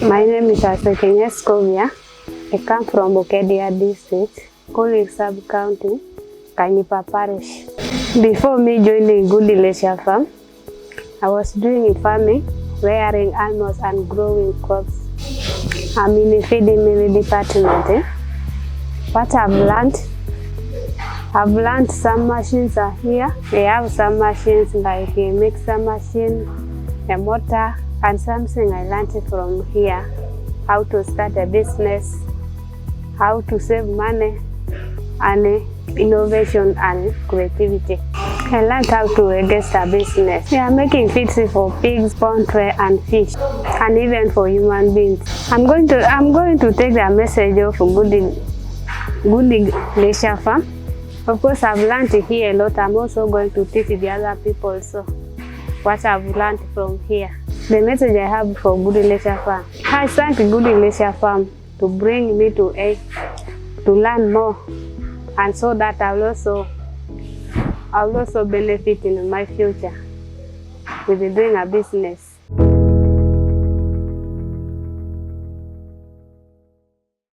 My name is Asekenye Scovia. I come from Bukedea District, Gudie sub-county, parish. Before me joining Gudie Leisure Farm, I was doing farming, rearing animals and growing crops. I'm in the Feedmill department. What I've learned some machines are here. We have some machines like a mixer machine, a motor, and something I learned from here. How to start a business, how to save money, and innovation and creativity. I learned how to register business. We are making feeds for pigs, poultry, and fish, and even for human beings. I'm going to take the message of Gudie Leisure Farm. Of course, I've learned here a lot. I'm also going to teach the other people so what I've learned from here. The message I have for Gudie Leisure Farm. I thank Gudie Leisure Farm to bring me to learn more, and so that I'll also benefit in my future with doing a business.